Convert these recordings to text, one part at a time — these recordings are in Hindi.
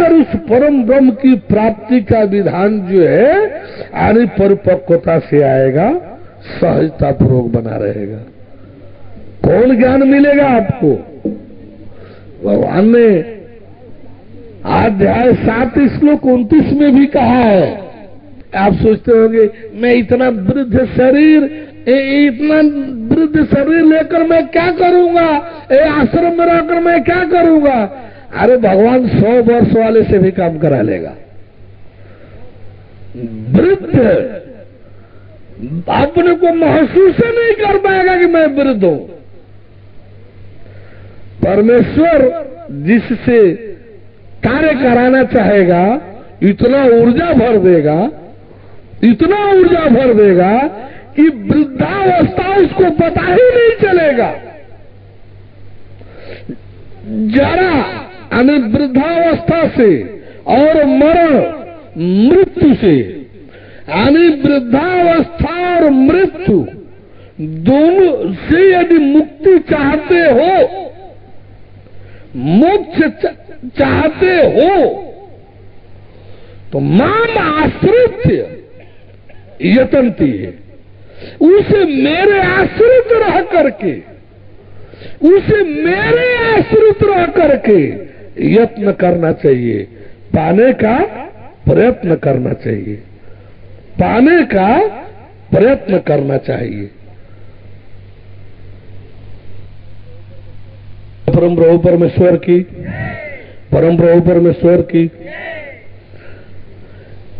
जाकर उस परम ब्रह्म की प्राप्ति का विधान जो है यानी परिपक्वता से आएगा, सहजता पूर्वक बना रहेगा। कौन ज्ञान मिलेगा आपको? भगवान ने अध्याय 7 श्लोक 29 में भी कहा है। आप सोचते होंगे मैं इतना वृद्ध शरीर लेकर मैं क्या करूंगा, आश्रम में रहकर मैं क्या करूंगा? अरे भगवान 100 वर्ष वाले से भी काम करा लेगा। वृद्ध अपने को महसूस नहीं कर पाएगा कि मैं वृद्ध हूं। परमेश्वर जिससे कार्य कराना चाहेगा इतना ऊर्जा भर देगा, इतना ऊर्जा भर देगा कि वृद्धावस्था उसको पता ही नहीं चलेगा। जरा यानी वृद्धावस्था से और मरण मृत्यु से, यानी वृद्धावस्था और मृत्यु दोनों से यदि मुक्ति चाहते हो, मोक्ष चाहते हो, तो माम आश्रित्य यतन्ति है। उसे मेरे आश्रित रह करके, उसे मेरे आश्रित रह करके यत्न करना चाहिए, पाने का प्रयत्न करना चाहिए, पाने का प्रयत्न करना चाहिए। परम प्रभु परमेश्वर की, परम प्रभु परमेश्वर की।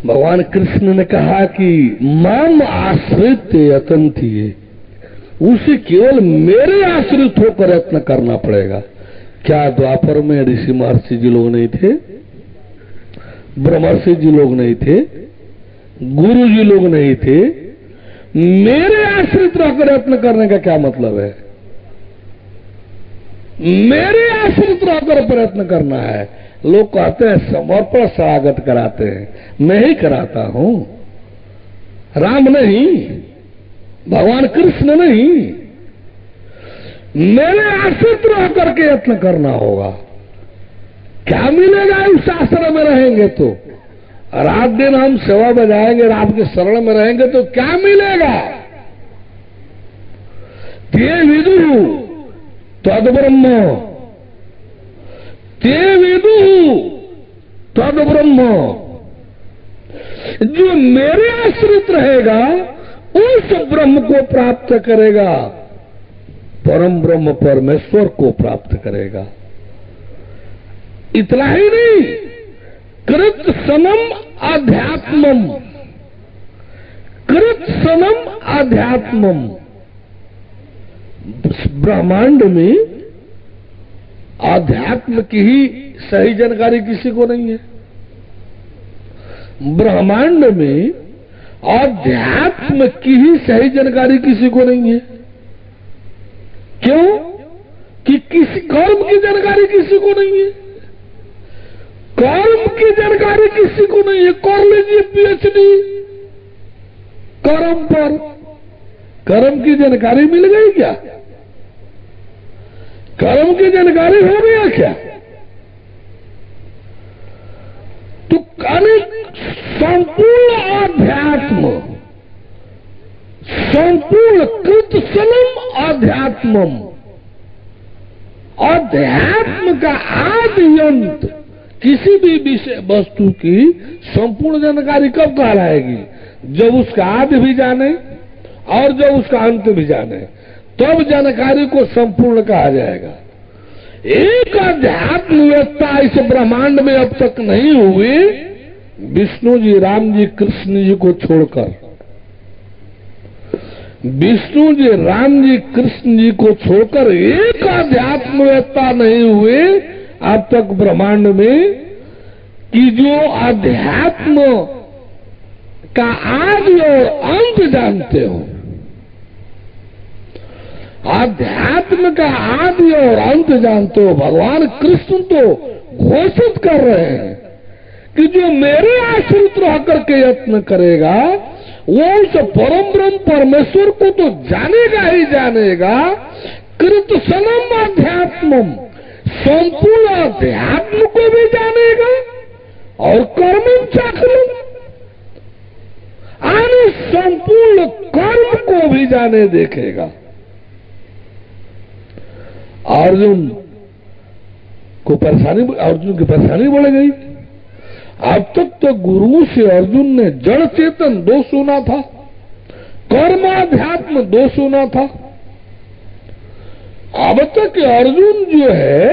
भगवान कृष्ण ने कहा कि माम आश्रित यतन्ति है, उसे केवल मेरे आश्रित होकर यत्न करना पड़ेगा। क्या द्वापर में ऋषि महर्षि जी लोग नहीं थे, ब्रह्मर्षि जी लोग नहीं थे, गुरु जी लोग नहीं थे? मेरे आश्रित रहकर यत्न करने का क्या मतलब है? मेरे आश्रित रहकर प्रयत्न करना है। लोग कहते हैं समर्पण स्वागत कराते हैं, मैं ही कराता हूं, राम नहीं, भगवान कृष्ण नहीं। मेरे आश्रित रह करके यत्न करना होगा। क्या मिलेगा उस आश्रम में रहेंगे तो? रात दिन हम सेवा बजाएंगे, रात के शरण में रहेंगे तो क्या मिलेगा? ते विदु तद ब्रह्म, ते विदु तद ब्रह्म। जो मेरे आश्रित रहेगा उस ब्रह्म को प्राप्त करेगा, परम ब्रह्म परमेश्वर को प्राप्त करेगा। इतना ही नहीं, कृत सनम आध्यात्मम, कृत सनम आध्यात्मम। ब्रह्मांड में आध्यात्म की ही सही जानकारी किसी को नहीं है। ब्रह्मांड में आध्यात्म की ही सही जानकारी किसी को नहीं है। क्यों? कि किसी कर्म की जानकारी किसी को नहीं है, कर्म की जानकारी किसी को नहीं है। कर लीजिए पीएचडी कर्म पर, कर्म की जानकारी मिल गई क्या? कर्म की जानकारी हो गया क्या? तो संपूर्ण आध्यात्म, संपूर्ण कृत सनम आध्यात्मम, अध्यात्म का आदि अंत किसी भी विषय वस्तु की संपूर्ण जानकारी कब कहलाएगी? जब उसका आदि भी जाने और जब उसका अंत भी जाने, तब जानकारी को संपूर्ण कहा जाएगा। एक अध्यात्मवेत्ता इस ब्रह्मांड में अब तक नहीं हुए, विष्णु जी, राम जी, कृष्ण जी को छोड़कर। विष्णु जी, राम जी, कृष्ण जी को छोड़कर एक अध्यात्मवेत्ता नहीं हुए अब तक ब्रह्मांड में कि जो अध्यात्म का आदि और अंत जानते हो। आध्यात्म का आदि और अंत जानते हो। भगवान कृष्ण तो घोषित कर रहे हैं कि जो मेरे आश्रित रह करके यत्न करेगा वो उस परम ब्रह्म परमेश्वर को तो जानेगा ही जानेगा। कृत सनम अध्यात्मम, संपूर्ण अध्यात्म को भी जानेगा और कर्मं चाखलम, आने संपूर्ण कर्म को भी जाने देखेगा। अर्जुन की परेशानी बढ़ गई। अब तक तो गुरुओं से अर्जुन ने जड़ चेतन 2 सुना था, कर्माध्यात्म 2 सुना था। अब तक अर्जुन जो है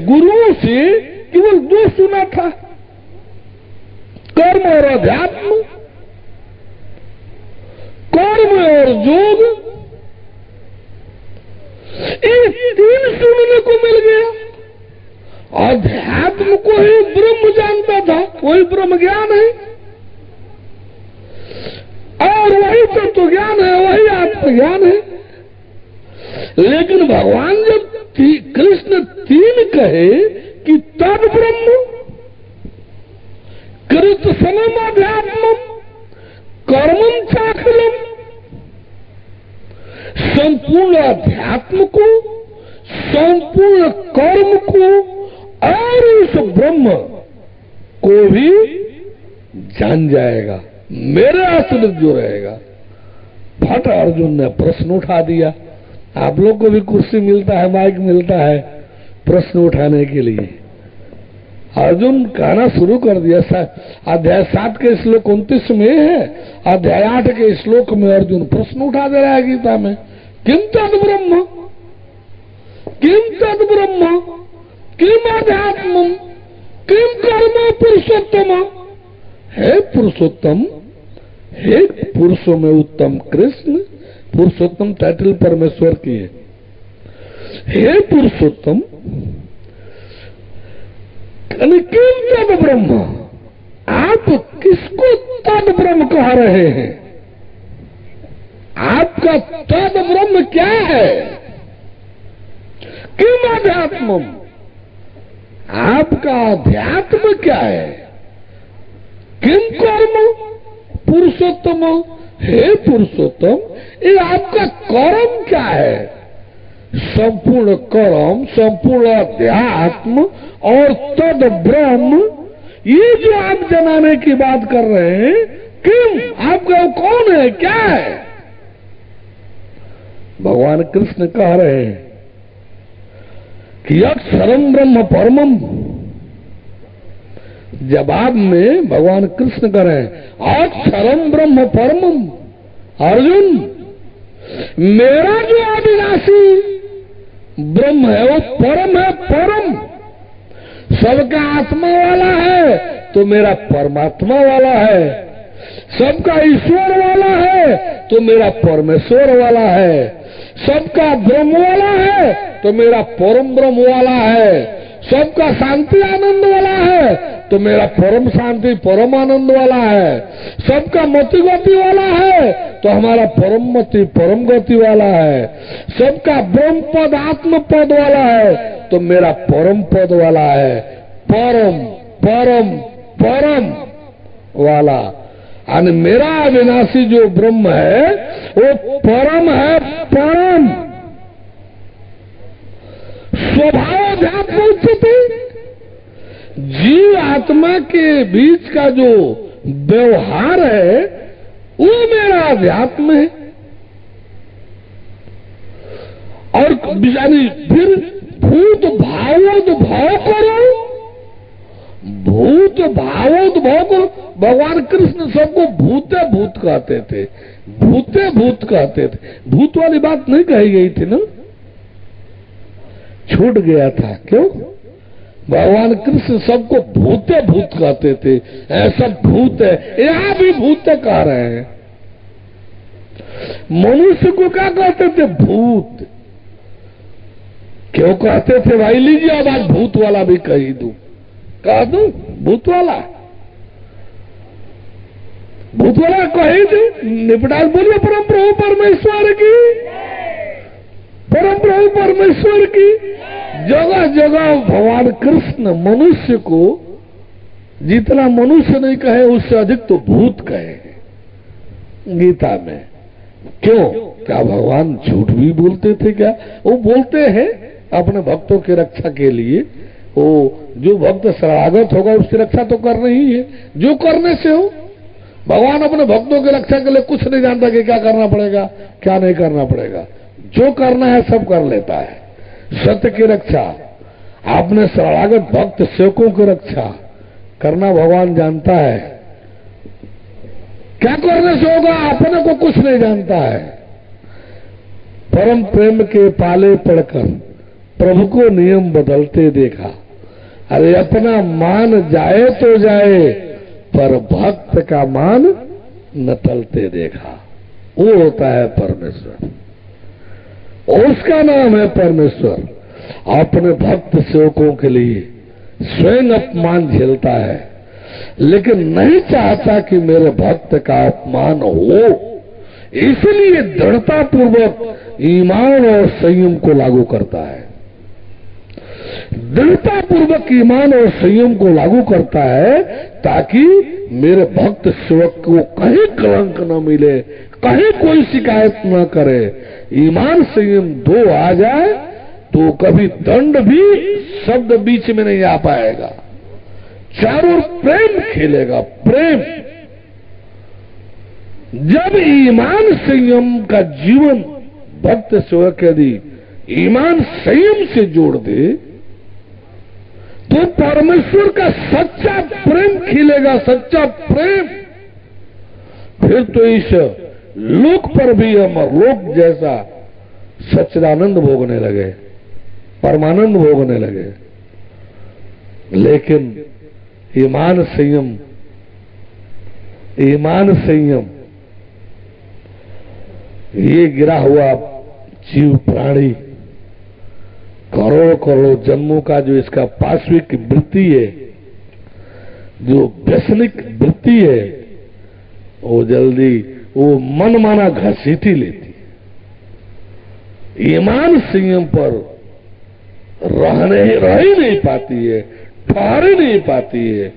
गुरुओं से केवल 2 सुना था, कर्म और अध्यात्म, कर्म और योग, ये 3 सुनने को मिल गया। अध्यात्म को ही ब्रह्म जानता था, वही ब्रह्म ज्ञान है, और वही तत्व ज्ञान है, वही आत्मज्ञान है। लेकिन भगवान जब कृष्ण 3 कहे कि तद ब्रह्म कृत समम अध्यात्मम कर्मं चाखलम, संपूर्ण अध्यात्म को, संपूर्ण कर्म को और उस ब्रह्म को भी जान जाएगा, मेरे आश्रित जो रहेगा। फट अर्जुन ने प्रश्न उठा दिया। आप लोग को भी कुर्सी मिलता है, माइक मिलता है प्रश्न उठाने के लिए। अर्जुन कहना शुरू कर दिया। अध्याय 7 के श्लोक 29 में है, अध्याय 8 के श्लोक में अर्जुन प्रश्न उठा दे रहा है गीता में। किम तद ब्रह्म, किम तद ब्रह्म, किम अध्यात्मम, किम कर्म पुरुषोत्तम। हे पुरुषोत्तम, हे पुरुषों में उत्तम कृष्ण, पुरुषोत्तम टाइटल परमेश्वर की है। हे पुरुषोत्तम, किम तद ब्रह्म, आप किसको तद ब्रह्म कह रहे हैं? आपका तद ब्रह्म क्या है? किम अध्यात्मम, आपका अध्यात्म क्या है? किम कर्म पुरुषोत्तम, हे पुरुषोत्तम, ये आपका कर्म क्या है? संपूर्ण कर्म, संपूर्ण अध्यात्म और तद ब्रह्म, ये जो आप जनाने की बात कर रहे हैं, किम, आपका वो कौन है, क्या है? भगवान कृष्ण कह रहे हैं कि अक्षरम ब्रह्म परमम। जवाब में भगवान कृष्ण कह रहे हैं अक्षरम ब्रह्म परमम। अर्जुन, मेरा जो अविनाशी ब्रह्म है वो परम है, परम। सबका आत्मा वाला है तो मेरा परमात्मा वाला है, सबका ईश्वर वाला है तो मेरा परमेश्वर वाला है, सबका ब्रह्म वाला है तो मेरा परम ब्रह्म वाला है, सबका शांति आनंद वाला है तो मेरा परम शांति परम आनंद वाला है, सबका मति गति वाला है तो हमारा परम मति परम गति वाला है, सबका ब्रह्म पद आत्म पद वाला है तो मेरा परम पद वाला है, परम परम परम वाला। यानी मेरा अविनाशी जो ब्रह्म है वो परम है, परम। स्वभावाध्यात्म उच्चते, जीव आत्मा के बीच का जो व्यवहार है वो मेरा अध्यात्म है। और फिर भूत भावोद भाव करो, भूत भावोद भाव करो। भगवान कृष्ण सबको भूते भूत कहते थे, भूते भूत कहते थे। भूत वाली बात नहीं कही गई थी ना, छूट गया था। क्यों? भगवान कृष्ण सबको भूते भूत कहते थे, ऐसा भूत है, यहां भी भूत कह रहे हैं। मनुष्य को क्या कहते थे? भूत। क्यों कहते थे? भाई लीजिए अब आज भूत वाला भी कही दूं, कह दूं भूत वाला, भूत वाला कही दूं। निपटाल बोलिए परम प्रभु परमेश्वर की, परम प्रभु परमेश्वर की। जगह जगह भगवान कृष्ण मनुष्य को जितना मनुष्य नहीं कहे उससे अधिक तो भूत कहे गीता में। क्यों? क्या भगवान झूठ भी बोलते थे क्या? वो बोलते हैं अपने भक्तों की रक्षा के लिए। वो जो भक्त शरणागत होगा उसकी रक्षा तो करनी ही है, जो करने से हो। भगवान अपने भक्तों की रक्षा के लिए कुछ नहीं जानता कि क्या करना पड़ेगा क्या नहीं करना पड़ेगा, जो करना है सब कर लेता है। सत्य की रक्षा, आपने शरणागत भक्त सेवकों की रक्षा करना भगवान जानता है। क्या करने से होगा, अपने को कुछ नहीं जानता है। परम प्रेम के पाले पड़कर प्रभु को नियम बदलते देखा। अरे अपना मान जाए तो जाए, पर भक्त का मान न टलते देखा। वो होता है परमेश्वर, उसका नाम है परमेश्वर। अपने भक्त सेवकों के लिए स्वयं अपमान झेलता है, लेकिन नहीं चाहता कि मेरे भक्त का अपमान हो, इसलिए दृढ़ता पूर्वक ईमान और संयम को लागू करता है। दृढ़ता पूर्वक ईमान और संयम को लागू करता है ताकि मेरे भक्त सेवक को कहीं कलंक न मिले, कहीं कोई शिकायत न करे। ईमान संयम दो आ जाए तो कभी दंड भी शब्द बीच में नहीं आ पाएगा, चारों ओर प्रेम खेलेगा। प्रेम जब ईमान संयम का जीवन भक्त सेवक यदि ईमान संयम से जोड़ दे तो परमेश्वर का सच्चा प्रेम खिलेगा, सच्चा प्रेम। फिर तो इस लोक पर भी अमर लोक जैसा सच्चिदानंद भोगने लगे, परमानंद भोगने लगे। लेकिन ईमान संयम, ईमान संयम ये गिरा हुआ जीव प्राणी करोड़ करोड़ जन्मों का जो इसका पाश्विक वृत्ति है, जो व्यसनिक वृत्ति है, वो जल्दी वो मन माना घसीट ही लेती। ईमान संयम पर रह ही नहीं पाती है, ठहर ही नहीं पाती है,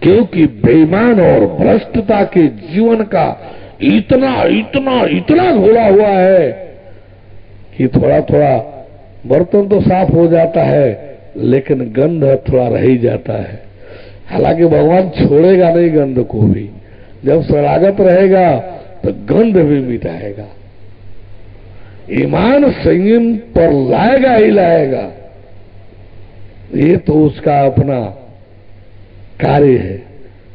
क्योंकि बेईमान और भ्रष्टता के जीवन का इतना इतना इतना घोला हुआ है कि थोड़ा थोड़ा बर्तन तो साफ हो जाता है लेकिन गंध थोड़ा रह ही जाता है। हालांकि भगवान छोड़ेगा नहीं गंध को भी, जब शरणागत रहेगा तो गंध भी मिटाएगा। ईमान संयम पर लाएगा ही लाएगा, ये तो उसका अपना कार्य है।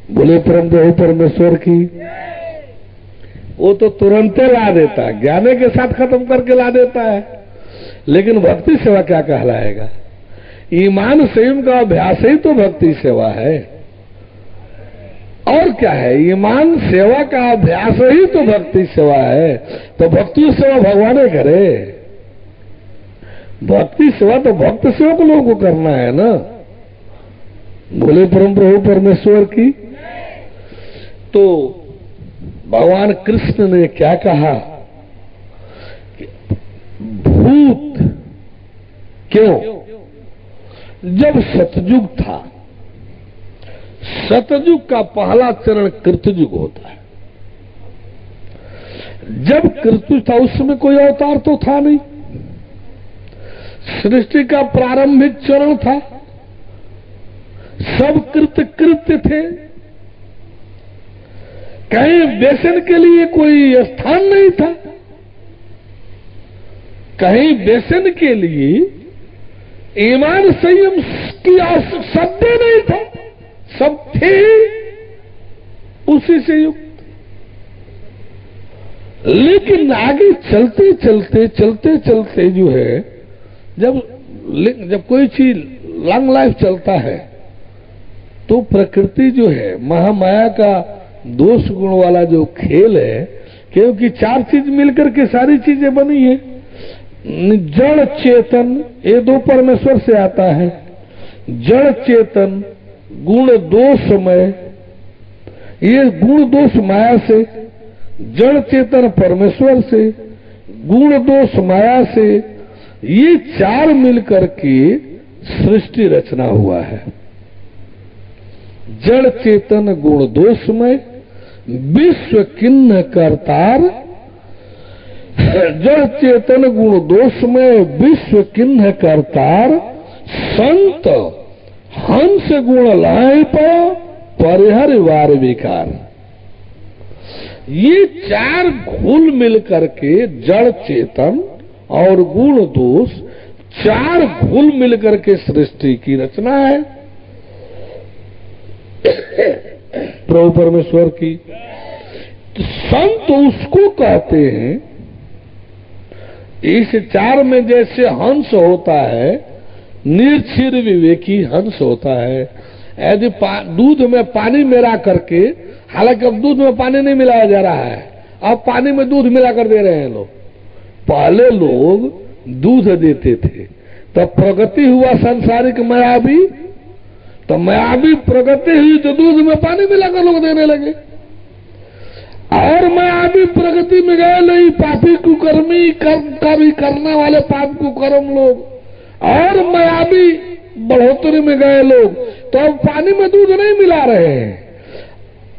बोले परम प्रभु परमेश्वर की। वो तो तुरंत ला देता है, ज्ञाने के साथ खत्म करके ला देता है। लेकिन भक्ति सेवा क्या कहलाएगा? ईमान संयम का अभ्यास ही तो भक्ति सेवा है, और क्या है? ईमान सेवा का अभ्यास ही तो भक्ति सेवा है। तो भक्ति सेवा भगवान करे, भक्ति सेवा तो भक्त सेवक लोगों को करना है ना। बोले परम प्रभु परमेश्वर की। तो भगवान कृष्ण ने क्या कहा? भूत क्यों? जब सतयुग था, सतयुग का पहला चरण कृतयुग होता है। जब कृतयुग था उस समय कोई अवतार तो था नहीं, सृष्टि का प्रारंभिक चरण था, सब कृत्य थे, कहीं व्यसन के लिए कोई स्थान नहीं था, कहीं व्यसन के लिए ईमान संयम की शब्द नहीं था, सब थे उसी से युक्त। लेकिन आगे चलते चलते चलते चलते जो है, जब कोई चीज लॉन्ग लाइफ चलता है तो प्रकृति जो है महामाया का दोष गुण वाला जो खेल है, क्योंकि चार चीज मिलकर के सारी चीजें बनी है। जड़ चेतन, ये दो परमेश्वर से आता है। जड़ चेतन गुण दोषमय, ये गुण दोष माया से, जड़ चेतन परमेश्वर से, गुण दोष माया से, ये चार मिलकर के सृष्टि रचना हुआ है। जड़ चेतन गुण दोषमय विश्व किन्न करतार, जड़ चेतन गुण दोषमय विश्व किन्न करतार, संत हंस गुण लाए पड़ो परिहर वार विकार। ये चार घुल मिल करके जड़ चेतन और गुण दोष चार घुल मिल करके सृष्टि की रचना है प्रभु परमेश्वर की। तो संत उसको कहते हैं, इस चार में जैसे हंस होता है, निर्क्षीर विवेकी हंस होता है। यदि दूध में पानी मिला करके, हालांकि अब दूध में पानी नहीं मिलाया जा रहा है, अब पानी में दूध मिलाकर दे रहे हैं लोग। पहले लोग दूध देते थे, तब प्रगति हुआ संसारिक मायावी, तो मायावी प्रगति हुई तो दूध में पानी मिलाकर लोग देने लगे। और मायावी प्रगति में गए नहीं, पापी कुकर्मी कर्म करने वाले पाप कुकर्म लोग, और मायावी बढ़ोतरी में गए लोग, तो अब पानी में दूध नहीं मिला रहे हैं।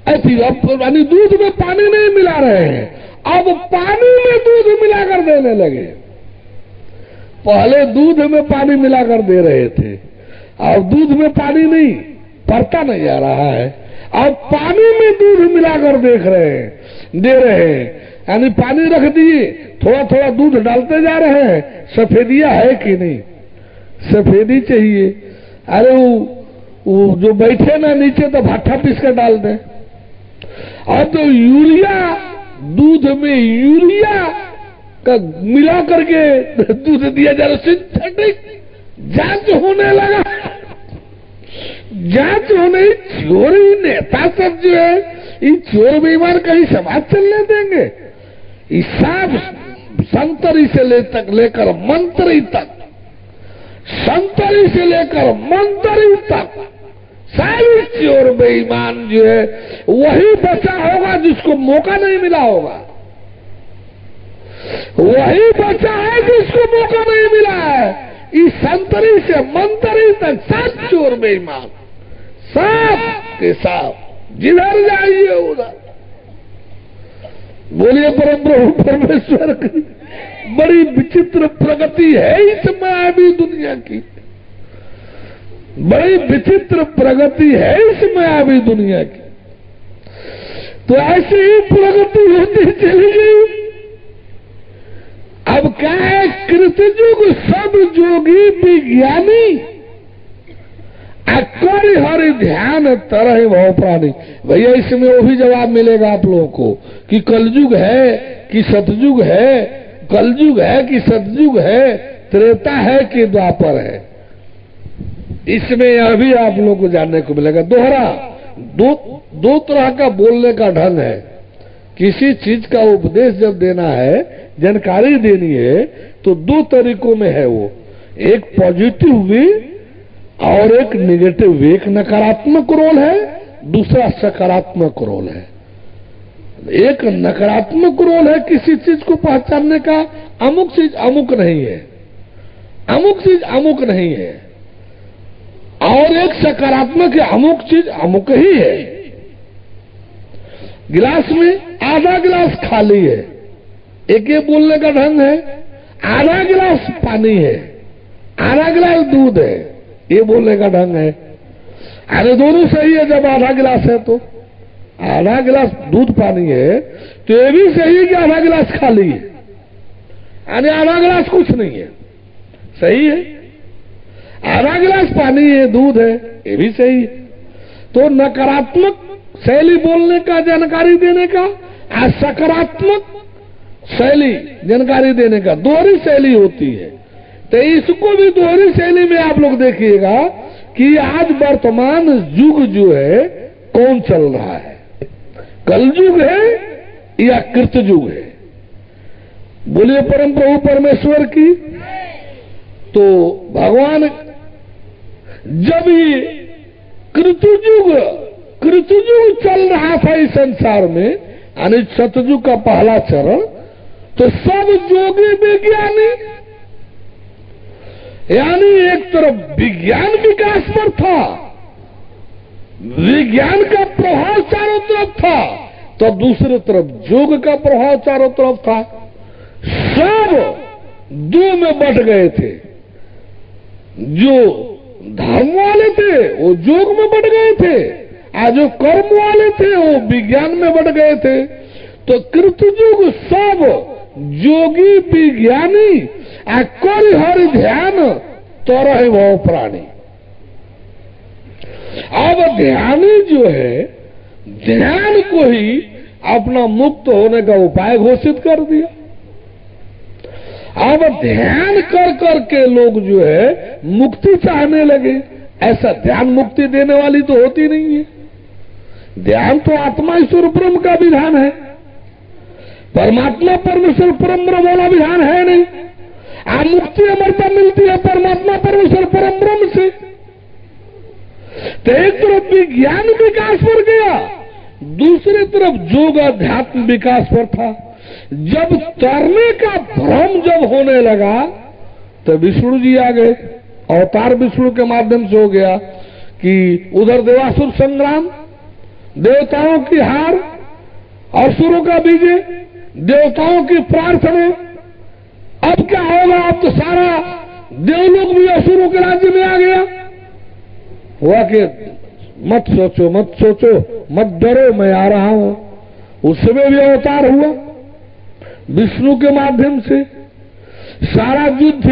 ऐसी अब दूध में पानी नहीं मिला रहे हैं, अब पानी में दूध मिलाकर देने लगे। पहले दूध में पानी मिलाकर दे रहे थे, अब दूध में पानी नहीं, पड़ता नहीं जा रहा है, अब पानी में दूध मिलाकर दे रहे हैं। यानी पानी रख दिए, थोड़ा थोड़ा दूध डालते जा रहे हैं। सफेदिया है कि नहीं? सफेदी चाहिए। अरे वो जो बैठे ना नीचे, तो भाठा पीस कर डाल दें। और तो यूरिया, दूध में यूरिया का मिला करके दूध दिया जा रहा, सिंथेटिक जांच होने लगा। जांच होने, चोरी नेता सब जो है, ये चोर बेईमान कहीं समाज चलने देंगे? इस सब संतरी से लेकर मंत्री तक, संतरी से लेकर मंत्री तक सारी चोर बेईमान जो है, वही बचा होगा जिसको मौका नहीं मिला होगा। वही बचा है जिसको मौका नहीं मिला है। इस संतरी से मंत्री तक सब चोर बेईमान, सब के सब जिधर जाइए उधर। बोलिए परम प्रभु परमेश्वर की बड़ी विचित्र प्रगति है इस मायावी दुनिया की। बड़ी विचित्र प्रगति है इस मायावी दुनिया की। तो ऐसे ही प्रगति होती चली गई। अब क्या है, कृतयुग सब जोगी विज्ञानी, अकड़ हरि ध्यान तरह भव प्राणी। भैया इसमें वो भी जवाब मिलेगा आप लोगों को कि कलयुग है कि सतयुग है, कलयुग है कि सतयुग है, त्रेता है कि द्वापर है। इसमें यह भी आप लोगों को जानने को मिलेगा। दोहरा दो तरह का बोलने का ढंग है। किसी चीज का उपदेश जब देना है, जानकारी देनी है, तो दो तरीकों में है वो। एक पॉजिटिव वे और एक नेगेटिव वे। एक नकारात्मक रोल है, दूसरा सकारात्मक रोल है। एक नकारात्मक रोल है किसी चीज को पहचानने का, अमुक चीज अमुक नहीं है, अमुक चीज अमुक नहीं है। और एक सकारात्मक है, अमुक चीज अमुक ही है। गिलास में आधा गिलास खाली है, एक ये बोलने का ढंग है। आधा गिलास पानी है, आधा गिलास दूध है, ये बोलने का ढंग है। अरे दोनों सही है। जब आधा गिलास है तो आधा गिलास दूध पानी है, तो ये भी सही है कि आधा गिलास खाली है, यानी आधा गिलास कुछ नहीं है, सही है। आधा गिलास पानी है, दूध है, ये भी सही है। तो नकारात्मक शैली बोलने का, जानकारी देने का, और सकारात्मक शैली जानकारी देने का, दोहरी शैली होती है। तो इसको भी दोहरी शैली में आप लोग देखिएगा कि आज वर्तमान युग जो है कौन चल रहा है, कलयुग है या कृतयुग है। बोलिए परम प्रभु परमेश्वर की। तो भगवान जब ये कृतयुग चल रहा था इस संसार में, यानी सतयुग का पहला चरण, तो सब जोगी विज्ञानी, यानी एक तरफ विज्ञान विकास पर था, विज्ञान का प्रभाव चारों तरफ था, तो दूसरी तरफ योग का प्रभाव चारों तरफ था। सब दो में बट गए थे। जो धर्म वाले थे वो योग में बढ़ गए थे, आज जो कर्म वाले थे वो विज्ञान में बढ़ गए थे। तो कृतयुग सब योगी विज्ञानी कर हरि ध्यान तरह भव प्राणी। अब ध्यानी जो है ध्यान को ही अपना मुक्त होने का उपाय घोषित कर दिया। अब ध्यान कर करके लोग जो है मुक्ति चाहने लगे। ऐसा ध्यान मुक्ति देने वाली तो होती नहीं है। ध्यान तो आत्मा ईश्वर ब्रह्म का विधान है, परमात्मा परमेश्वर परम ब्रह्म वाला विधान है नहीं। आप मुक्ति अमरता मिलती है परमात्मा परमेश्वर परम ब्रह्म से। तो एक तरफ विज्ञान विकास पर गया, दूसरी तरफ योग अध्यात्म विकास पर था। जब तरने का भ्रम जब होने लगा तो विष्णु जी आ गए। अवतार विष्णु के माध्यम से हो गया कि उधर देवासुर संग्राम, देवताओं की हार, असुरों का विजय, देवताओं की प्रार्थना। अब क्या होगा? अब तो सारा देवलोक भी असुरों के राज्य में आ गया। हुआ कि मत सोचो मत सोचो मत डरो, मैं आ रहा हूं। उस समय भी अवतार हुआ विष्णु के माध्यम से। सारा युद्ध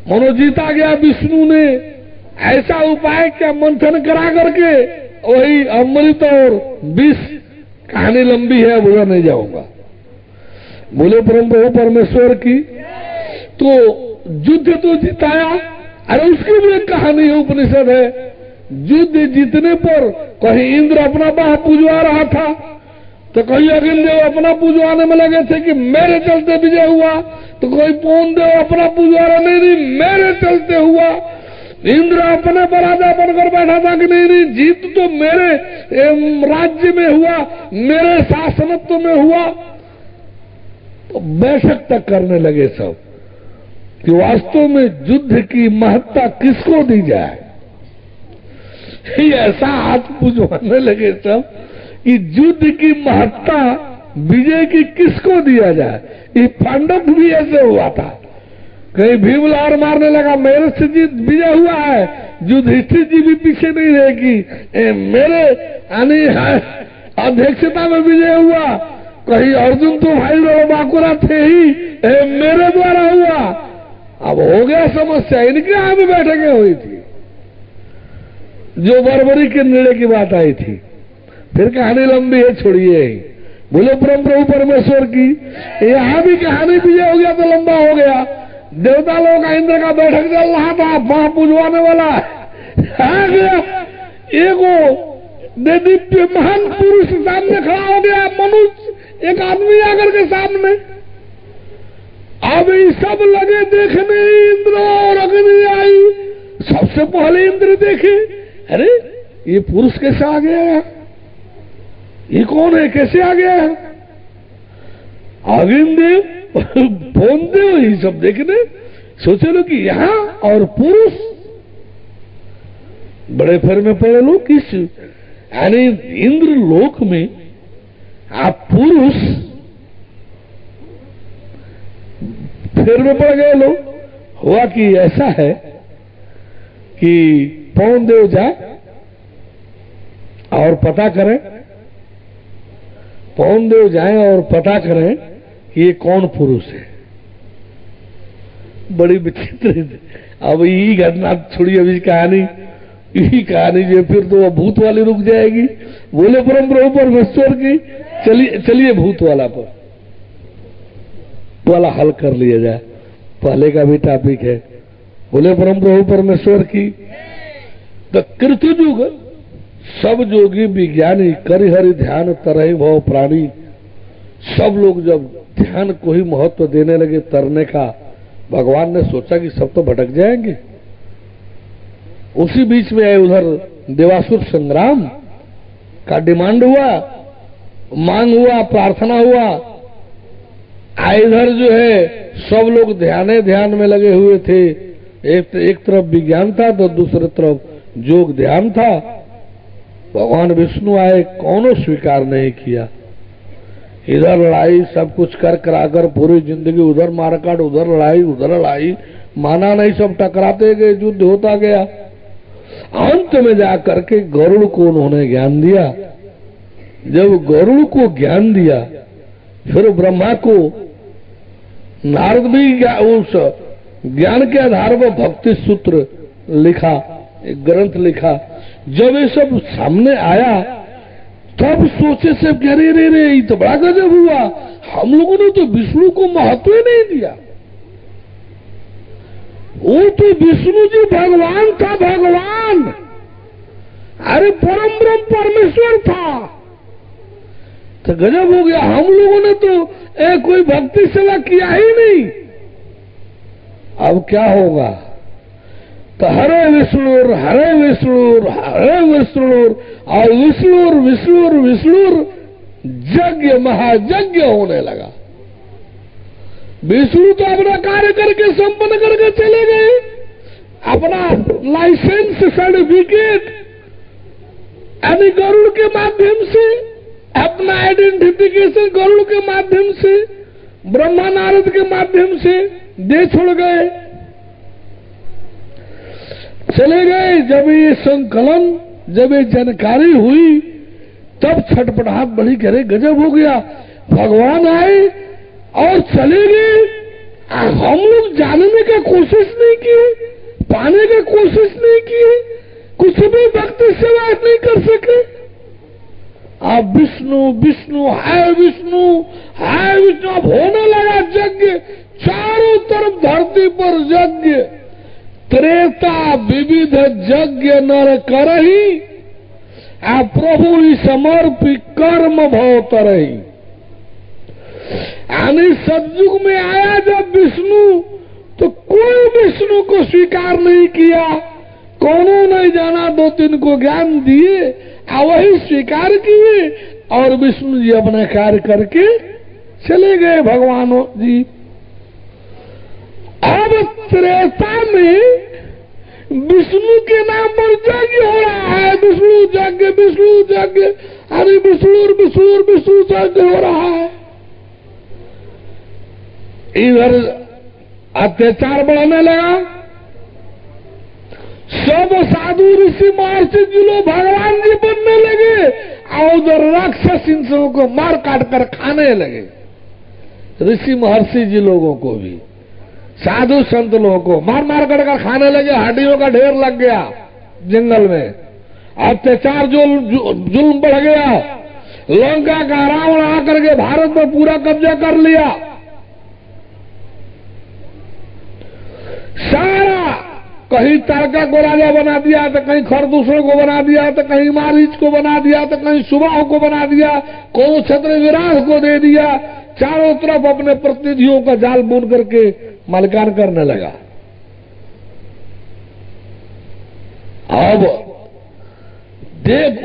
मनो जीता गया विष्णु ने। ऐसा उपाय क्या मंथन करा करके वही अमृत और विष। कहानी लंबी है, उधर नहीं जाऊंगा। बोले परम प्रभु परमेश्वर की। तो युद्ध तो जिताया। अरे उसकी भी एक कहानी है, उपनिषद है। युद्ध जीतने पर कहीं इंद्र अपना बाह पूजवा रहा था, तो कहीं अग्निदेव अपना पूजवाने में लगे थे कि मेरे चलते विजय हुआ, तो कोई पवन देव अपना पूजवा रहा, नहीं मेरे चलते हुआ। इंद्र अपने पर राजा बनकर बैठा था कि नहीं जीत तो मेरे राज्य में हुआ, मेरे शासनत्व में हुआ। तो बैठक तक करने लगे सब कि वास्तव में युद्ध की महत्ता किसको दी जाए। ऐसा हाथ पूजवाने लगे सब कि युद्ध की महत्ता विजय की किसको दिया जाए। ये पांडव भी ऐसे हुआ था। कहीं भीम लहर मारने लगा, मेरे से जीत विजय हुआ है। युधिष्ठिर जी भी पीछे नहीं रहेगी, मेरे अध्यक्षता में विजय हुआ। कहीं अर्जुन तो भाई बाकुरा थे ही, मेरे द्वारा हुआ। अब हो गया समस्या, इनके यहां भी बैठकें हुई थी जो बरबरी के निर्णय की बात आई थी। फिर कहानी लंबी है, छोड़िए। बोले परम प्रभु परमेश्वर की। यहां भी कहानी विजय हो गया तो लंबा हो गया। देवता लोग का इंद्र का बैठक चल रहा था, वहां पूजवाने वाला आ गया। एगो दिव्य महान पुरुष सामने खड़ा हो गया, मनुष्य एक आदमी आकर के सामने। अब ये सब लगे देखने, इंद्र और अग्नि आई। सबसे पहले इंद्र देखे, अरे ये पुरुष कैसे आ गया है, ये कौन है, कैसे आ गया है। अग्निदेव पवनदेव ये सब देखने सोचे लो कि यहां और पुरुष बड़े फेर में पड़े लो। किस यानी इंद्र लोक में आप पुरुष फेर में पड़ गए लोग। हुआ कि ऐसा है कि पवन देव जाए और पता करें, पवन देव जाए और पता करें कि ये कौन पुरुष है। बड़ी विचित्र। अब यही घटना छोड़ी, अभी कहानी यही कहानी जो फिर तो भूत वाली रुक जाएगी। बोले परम प्रभु परमेश्वर की। चलिए भूत वाला पर वाला हल कर लिया जाए, पहले का भी टॉपिक है। बोले परम प्रभु परमेश्वर की। तो कृतयुग सब जोगी विज्ञानी करि हरि ध्यान तरहि भव प्राणी। सब लोग जब ध्यान को ही महत्व देने लगे तरने का, भगवान ने सोचा कि सब तो भटक जाएंगे। उसी बीच में आए उधर देवासुर संग्राम का डिमांड हुआ, मांग हुआ, प्रार्थना हुआ। इधर जो है सब लोग ध्यान में लगे हुए थे। एक तरफ विज्ञान था तो दूसरी तरफ योग ध्यान था। भगवान विष्णु आए, कौनों स्वीकार नहीं किया। इधर लड़ाई, सब कुछ कर कराकर पूरी जिंदगी उधर मारकाट, उधर लड़ाई, माना नहीं, सब टकराते गए, युद्ध होता गया। अंत में जाकर के गरुड़ को उन्होंने ज्ञान दिया। जब गरुड़ को ज्ञान दिया, फिर ब्रह्मा को नारद भी उस ज्ञान के आधार पर भक्ति सूत्र लिखा, एक ग्रंथ लिखा। जब ये सब सामने आया तब सोचे से अरे रे रे ये तो बड़ा गजब हुआ, हम लोगों ने तो विष्णु को महत्व ही नहीं दिया। वो तो विष्णु जी भगवान था, भगवान, अरे परम ब्रह्म परमेश्वर था, तो गजब हो गया। हम लोगों ने तो कोई भक्ति सेवा किया ही नहीं। अब क्या होगा? तो हरे विष्णु हरे विष्णु हरे विष्णु और विष्णु विष्णु विष्णु यज्ञ महायज्ञ होने लगा। विष्णु तो अपना कार्य करके संपन्न करके चले गए, अपना लाइसेंस सर्टिफिकेट यानी गरुड़ के माध्यम से, अपना आइडेंटिफिकेशन गरुड़ के माध्यम से, ब्रह्मा नारद के माध्यम से दे छोड़ गए, चले गए। जब ये संकलन, जब ये जानकारी हुई, तब छटपटाहट बढ़ी, करे गजब हो गया, भगवान आए और चले गए। हम लोग जानने का कोशिश नहीं किए, पाने का कोशिश नहीं किए, कुछ भी भक्ति सेवा नहीं कर सके। आप विष्णु विष्णु है विष्णु है विष्णु, अब होने लगा यज्ञ, चारों तरफ धरती पर यज्ञ। त्रेता विविध यज्ञ नर करही, आ प्रभु समर्पी कर्म भव तरही। यानी सतयुग में आया जब विष्णु, तो कोई विष्णु को स्वीकार नहीं किया, कौनों नहीं जाना, दो तीन को ज्ञान दिए, वही स्वीकार किए और विष्णु जी अपना कार्य करके चले गए भगवान जी। अब त्रेता में विष्णु के नाम पर यज्ञ हो रहा है, विष्णु यज्ञ विष्णु यज्ञ, अरे विष्णु विष्णु विष्णु यज्ञ हो रहा है। इधर अत्याचार बढ़ने लगा, सब साधु ऋषि महर्षि जी लोग भगवान जी बनने लगे और उधर राक्षस इंसानों को मार काट कर खाने लगे। ऋषि महर्षि जी लोगों को भी, साधु संत लोगों को मार मार कर खाने लगे, हड्डियों का ढेर लग गया जंगल में, अत्याचार जुल्म बढ़ गया। लंका का रावण आकर के भारत पर पूरा कब्जा कर लिया, सारा, कहीं तारका को राजा बना दिया, तो कहीं खरदूसरों को बना दिया, तो कहीं मारीच को बना दिया, तो कहीं सुबाह को बना दिया, को छत्र विराट को दे दिया, चारों तरफ अपने प्रतिनिधियों का जाल बुन करके मालिकान करने लगा। अब देख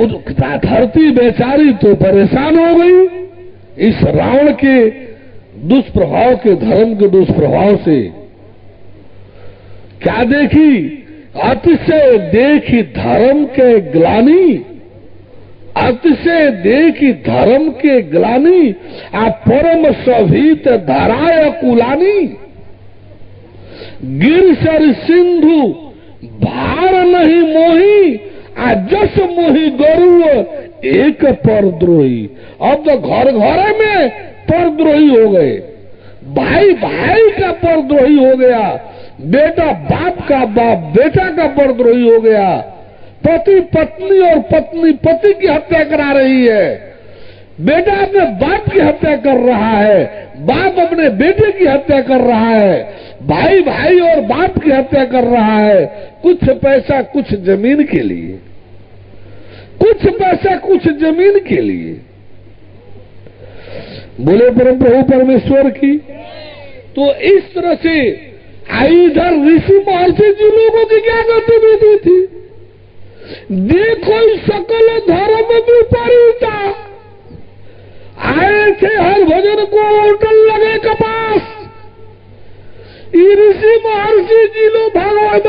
धरती बेचारी तो परेशान हो गई इस रावण के दुष्प्रभाव के, धर्म के दुष्प्रभाव से। क्या देखी? अतिशय देखी धर्म के ग्लानि, अतिशय देखी धर्म के ग्लानि, आ परम सभीत धराय कुलानी। गिरसर सिंधु भार नहीं मोही, आ जस मोही गरुड़ एक परद्रोही। अब तो घर घर में परद्रोही हो गए, भाई भाई का परद्रोही हो गया, बेटा बाप का बाप बेटा का परद्रोही हो गया, पति पत्नी और पत्नी पति की हत्या करा रही है, बेटा अपने बाप की हत्या कर रहा है, बाप अपने बेटे की हत्या कर रहा है, भाई भाई और बाप की हत्या कर रहा है, कुछ पैसा कुछ जमीन के लिए, कुछ पैसा कुछ जमीन के लिए। बोले परम प्रभु परमेश्वर की। तो इस तरह से इधर ऋषि महर्षि जी लोगों की क्या गतिविधि थी? देखो सकल धर्म विपरीता, आए थे हर भजन को होटल लगे कपास। ऋषि महर्षि जी लोग भगवान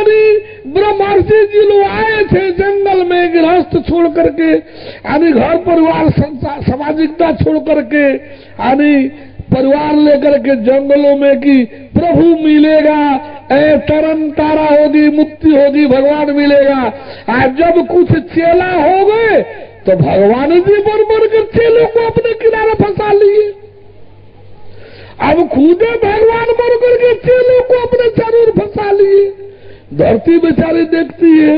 ब्रह्मर्षि जी लोग आए थे जंगल में गृहस्थ छोड़ करके, यानी घर परिवार सामाजिकता छोड़ करके, यानी परिवार लेकर के जंगलों में कि प्रभु मिलेगा, तरन तारा होगी, मुक्ति होगी, भगवान मिलेगा। आज जब कुछ चेला हो गए तो भगवान जी बन कर चेलों को अपने किनारे फंसा लिए। अब खुदे भगवान बन करके चेलों को अपने जरूर फंसा लिए। धरती बेचारी देखती है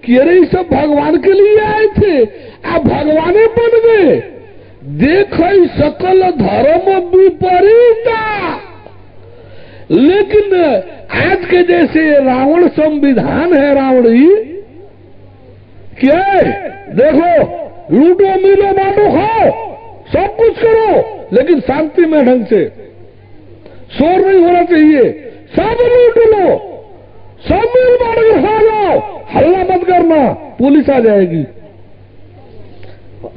कि अरे सब भगवान के लिए आए थे, अब भगवाने बन गए। देख सकल धर्म विपरीता। लेकिन आज के जैसे रावण संविधान है, रावणी क्या है? देखो लूटो मिलो बांटो खाओ सब कुछ करो, लेकिन शांति में ढंग से, शोर नहीं होना चाहिए, सब लूट लो, सब मिल बांट के खा जाओ, हल्ला मत करना, पुलिस आ जाएगी।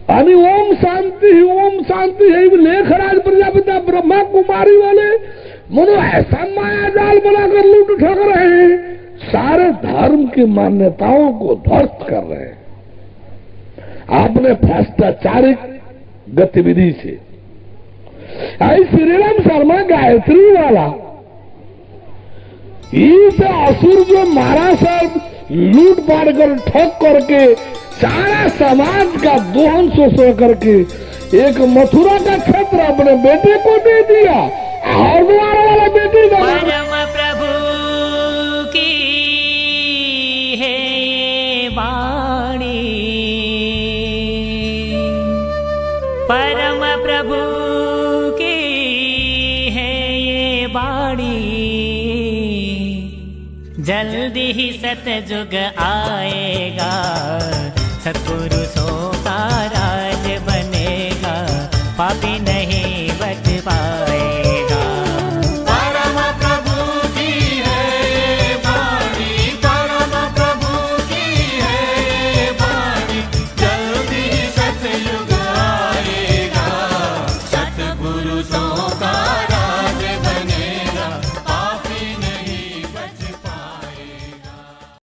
अरे ओम शांति है लेखराज प्रजापिता ब्रह्मा कुमारी वाले मनो ऐसा माया जाल बनाकर लूट ठग रहे हैं, सारे धर्म की मान्यताओं को ध्वस्त कर रहे हैं आपने भ्रष्टाचारिक गतिविधि से। आई श्रीराम शर्मा गायत्री वाला इस असुर जो मारा सब लूट पाट कर ठग करके सारा समाज का दोहन शोषण करके एक मथुरा का क्षेत्र अपने बेटे को दे दिया, हरिद्वार वाला बेटी परम प्रभु की है ये वाणी, परम प्रभु की है ये वाणी। जल्दी ही सतयुग आएगा, सत्पुरुषों का राज बनेगा, पापी नहीं बच पाएगा। परम प्रभु की है वाणी, परम प्रभु की है वाणी। जल्दी सतयुग आएगा, सत्पुरुषों